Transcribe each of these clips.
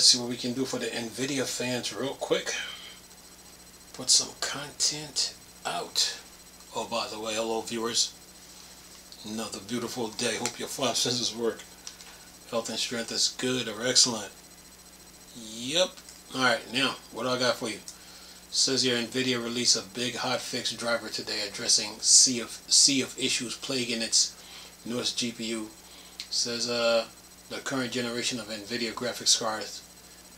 let's see what we can do for the NVIDIA fans real quick. Put some content out. Oh, by the way, hello viewers. Another beautiful day. Hope your five senses work. Health and strength is good or excellent. Yep. Alright, now, what do I got for you? It says here NVIDIA released a big hotfix driver today addressing sea of issues plaguing its newest GPU. It says the current generation of NVIDIA graphics cards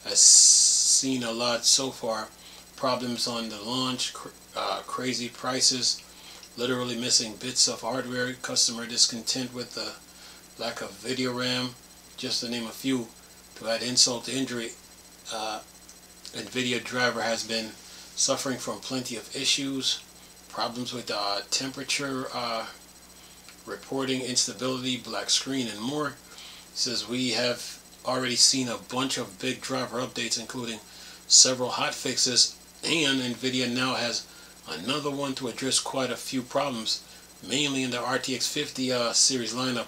has seen a lot so far. Problems on the launch, crazy prices, literally missing bits of hardware, customer discontent with the lack of video RAM, just to name a few. To add insult to injury, NVIDIA driver has been suffering from plenty of issues, problems with temperature reporting, instability, black screen, and more. It says we have already seen a bunch of big driver updates, including several hot fixes, and NVIDIA now has another one to address quite a few problems, mainly in the RTX 50 series lineup.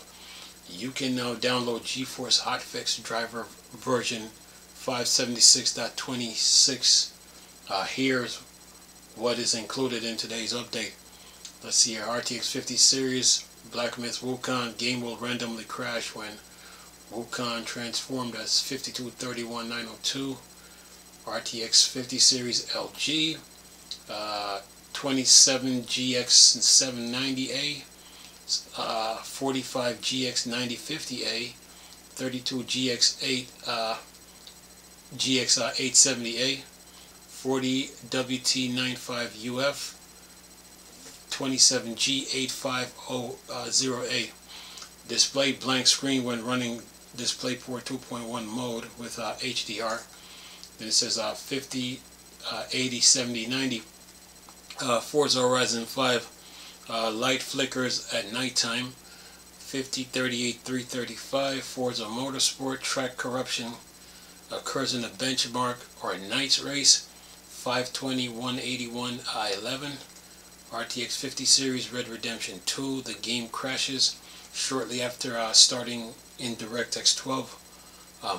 You can now download GeForce Hotfix driver version 576.26. Here's what is included in today's update. Let's see here. RTX 50 series, Black Myth Wukong. Game will randomly crash when Wukong transformed as 5231902. RTX 50 series LG, 27GX790A, 45GX9050A, 32GX8 GX870A, 40WT95UF, 27G8500A. Display blank screen when running DisplayPort 2.1 mode with HDR. Then it says 50, 80, 70, 90. Forza Horizon 5 light flickers at nighttime. 50, 38, 335. Forza Motorsport track corruption occurs in a benchmark or nights race. 520, 181, I11. RTX 50 series Red Redemption 2. The game crashes shortly after starting in DirectX 12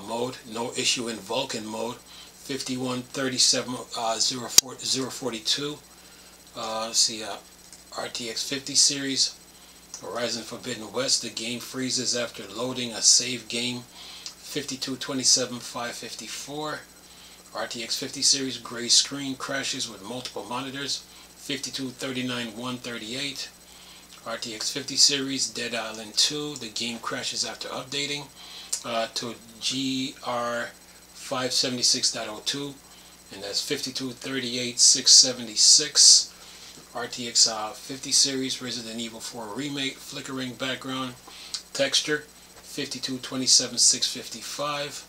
mode. No issue in Vulkan mode. 5137 let's see, RTX 50 series Horizon Forbidden West. The game freezes after loading a save game. 5227 554. RTX 50 series gray screen crashes with multiple monitors. 5239 138. RTX 50 series Dead Island 2. The game crashes after updating to GR 576.02, and that's 5238 676. RTX 50 series Resident Evil 4 Remake flickering background texture. 5227 655.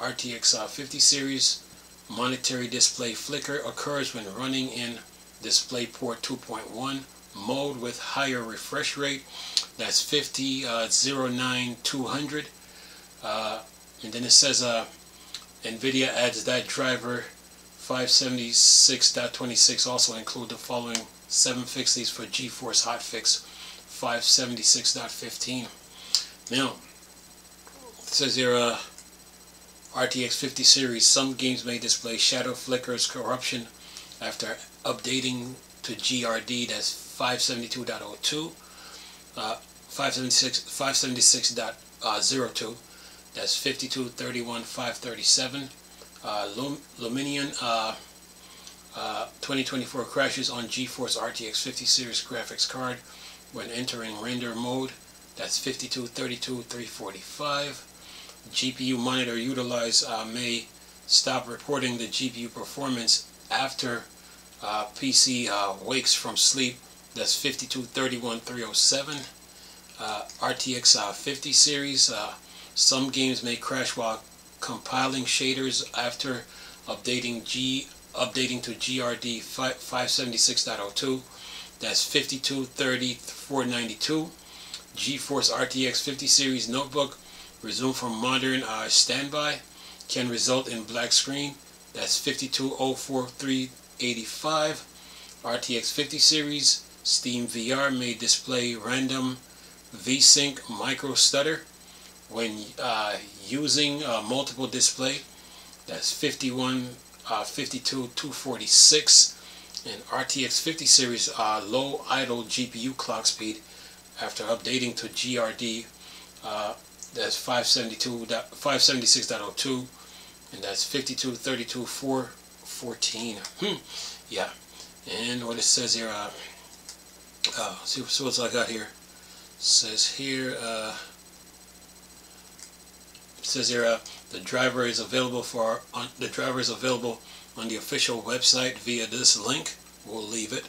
RTX 50 series monetary display flicker occurs when running in DisplayPort 2.1 mode with higher refresh rate. That's 5009 and then it says NVIDIA adds that driver 576.26 also include the following 7 fixes for GeForce Hotfix 576.15. Now, it says here RTX 50 series, some games may display shadow flickers corruption after updating to GRD, that's 572.02, 576.02, that's 5231 537. Luminion 2024 crashes on GeForce RTX 50 series graphics card when entering render mode, that's 5232 345. GPU monitor utilize may stop reporting the GPU performance after PC wakes from sleep, that's 5231 307. RTX 50 series, some games may crash while compiling shaders after updating to GRD 576.02, that's 5230 492. GeForce RTX 50 series notebook resume from modern standby, can result in black screen, that's 5204 385. RTX 50 series Steam VR may display random VSync micro stutter. when using multiple display. That's 51, 52, 246, and RTX 50 series low idle GPU clock speed after updating to GRD. That's 576.02, and that's 52, 32, 414. Yeah, and what it says here, see what I got here. It says here, the driver is available on the official website via this link. We'll leave it.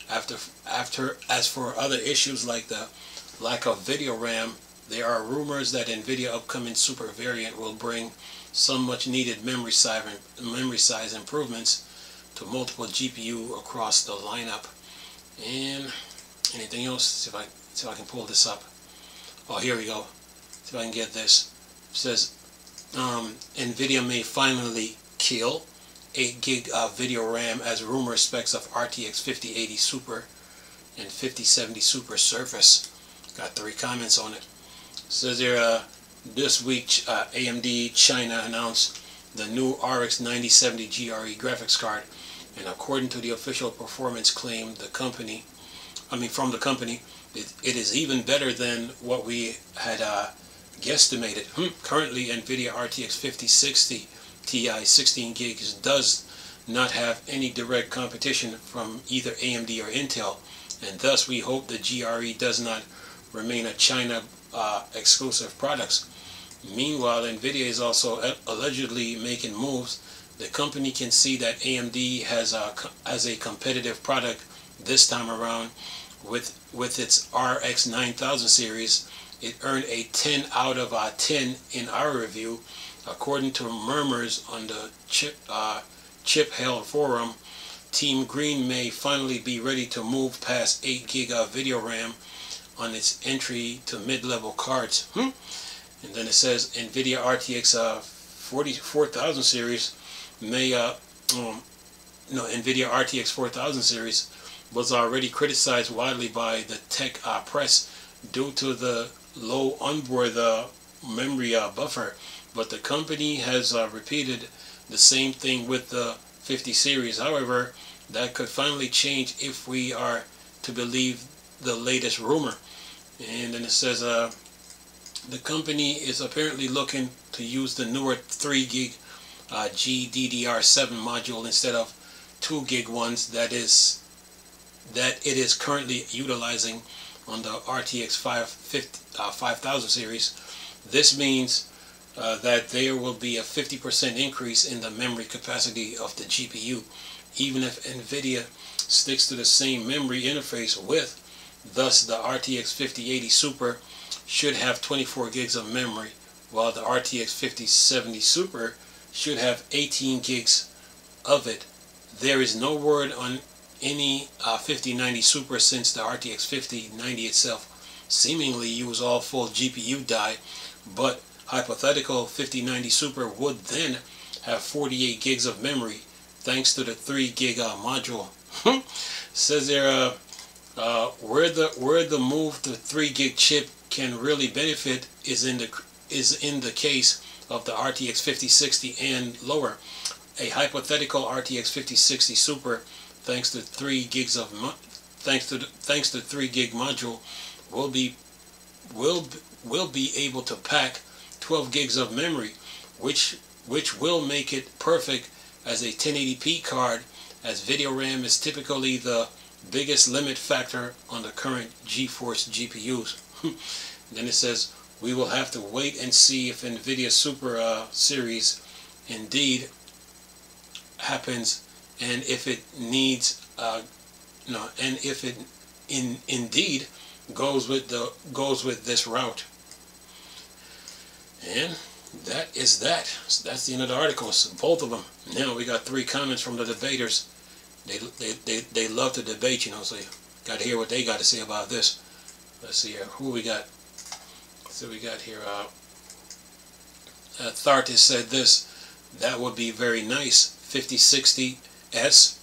As for other issues like the lack of video RAM, there are rumors that NVIDIA upcoming Super variant will bring some much needed memory size improvements to multiple GPU across the lineup. And anything else? See if I can pull this up. Oh, here we go. See if I can get this. It says NVIDIA may finally kill 8 gig video RAM as rumor specs of RTX 5080 Super and 5070 Super surface. Got 3 comments on it. It says here, this week AMD China announced the new RX 9070 GRE graphics card, and according to the official performance claim from the company, it is even better than what we had guesstimated. Currently, NVIDIA RTX 5060 Ti 16 gigs does not have any direct competition from either AMD or Intel, and thus we hope the GRE does not remain a China exclusive products. Meanwhile, NVIDIA is also allegedly making moves. The company can see that AMD has a competitive product this time around with its RX 9000 series. It earned a 10 out of 10 in our review, according to murmurs on the Chip Hell forum. Team Green may finally be ready to move past 8 gig of video RAM on its entry to mid-level cards. And then it says NVIDIA RTX 4000 series NVIDIA RTX 4000 series was already criticized widely by the tech press due to the low onboard memory buffer, but the company has repeated the same thing with the 50 series. However, that could finally change if we are to believe the latest rumor. And then it says the company is apparently looking to use the newer 3 gig GDDR7 module instead of 2 gig ones that it is currently utilizing on the RTX 5000 series. This means that there will be a 50% increase in the memory capacity of the GPU, even if NVIDIA sticks to the same memory interface width. Thus, the RTX 5080 Super should have 24 gigs of memory, while the RTX 5070 Super should have 18 gigs of it. There is no word on any 5090 Super since the RTX 5090 itself seemingly use all full GPU die, but hypothetical 5090 Super would then have 48 gigs of memory thanks to the 3 gig module. Says there where the move to 3 gig chip can really benefit is in the case of the RTX 5060 and lower. A hypothetical RTX 5060 Super, thanks to 3 gig module, will be able to pack 12 gigs of memory, which will make it perfect as a 1080p card, as video RAM is typically the biggest limit factor on the current GeForce GPUs. Then it says we will have to wait and see if NVIDIA Super series indeed happens, and if it needs indeed goes with this route. And that is that. So that's the end of the articles, both of them. Now we got 3 comments from the debaters. They love to debate, so you got to hear what they got to say about this. Let's see here, who we got. So we got here, Thartis said this: that would be very nice. 5060S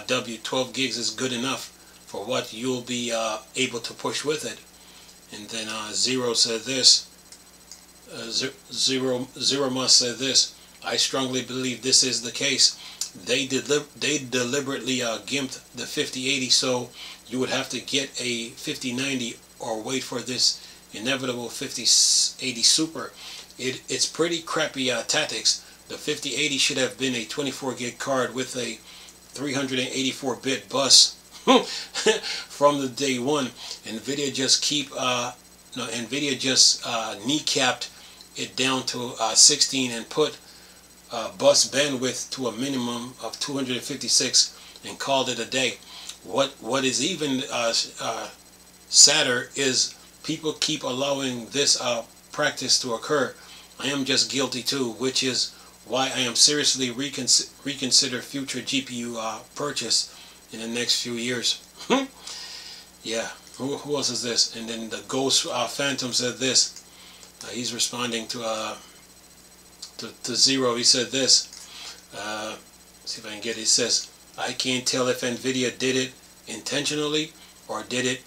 W 12 gigs is good enough for what you'll be able to push with it. And then Zero said this: Zero said this: I strongly believe this is the case. They deliberately gimped the 5080, so you would have to get a 5090 or wait for this inevitable 5080 Super. It's pretty crappy tactics. The 5080 should have been a 24 gig card with a 384-bit bus from the day one. Nvidia just kneecapped it down to 16 and put bus bandwidth to a minimum of 256 and called it a day. What is even sadder is people keep allowing this practice to occur. I am just guilty too, which is why I am seriously reconsider future GPU purchase in the next few years. Yeah, who else is this? And then the Ghost Phantom said this. He's responding to Zero. He said this. See if I can get it. He says, I can't tell if Nvidia did it intentionally or did it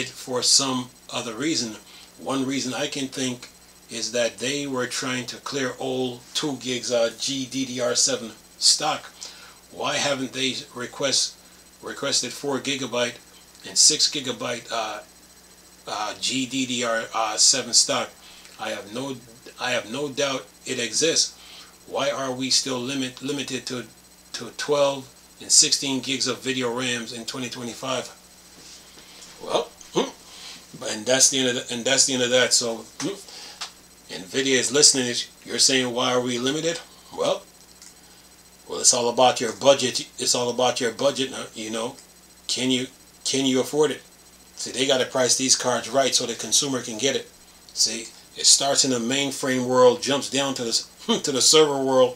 for some other reason. One reason I can think is that they were trying to clear old 2 gigs GDDR7 stock. Why haven't they requested 4 gigabyte and 6 gigabyte GDDR7 stock? I have no doubt it exists. Why are we still limited to 12 and 16 gigs of video RAMs in 2025? Well, and that's the end of that. So Nvidia is listening. You're saying, why are we limited? Well, it's all about your budget. It's all about your budget. You know, can you afford it? See, they got to price these cards right so the consumer can get it. See, it starts in the mainframe world, jumps down to the to the server world,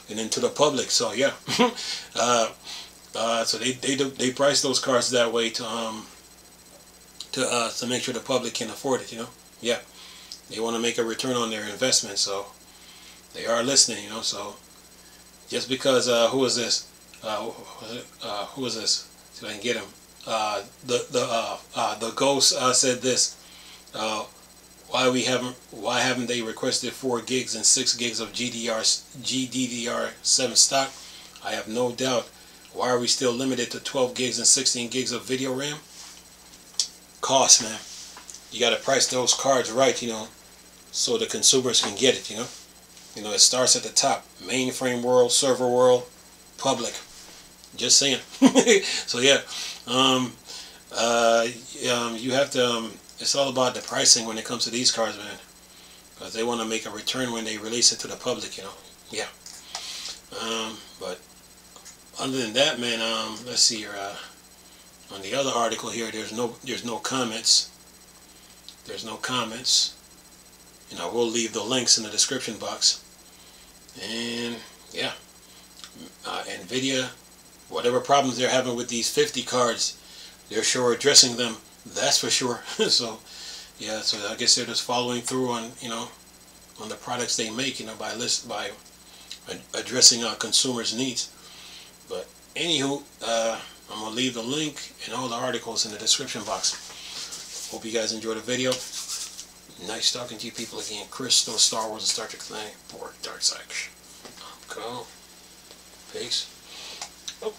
and then to the public. So yeah, so they price those cards that way to make sure the public can afford it. You know, yeah, they want to make a return on their investment, so they are listening. You know, so just because who is this? Who is this? See if I can get him. The Ghost said this. Why haven't they requested 4 gigs and 6 gigs of GDDR7 stock? I have no doubt. Why are we still limited to 12 gigs and 16 gigs of video RAM? Cost, man. You got to price those cards right, you know, so the consumers can get it, you know. You know, it starts at the top. Mainframe world, server world, public. Just saying. So yeah, you have to. It's all about the pricing when it comes to these cards, man, because they want to make a return when they release it to the public, you know. Yeah. But other than that, man, let's see here. On the other article here, there's no comments. There's no comments. You know, we'll leave the links in the description box. And yeah, Nvidia, whatever problems they're having with these 50 cards, they're sure addressing them. That's for sure. So yeah, so I guess they're just following through on, you know, on the products they make, you know, by addressing our consumers' needs. But anywho, I'm gonna leave the link and all the articles in the description box. Hope you guys enjoyed the video. Nice talking to you people again. Chris, doing Star Wars and Star Trek thing. Dark Side. Cool. Peace. Oh.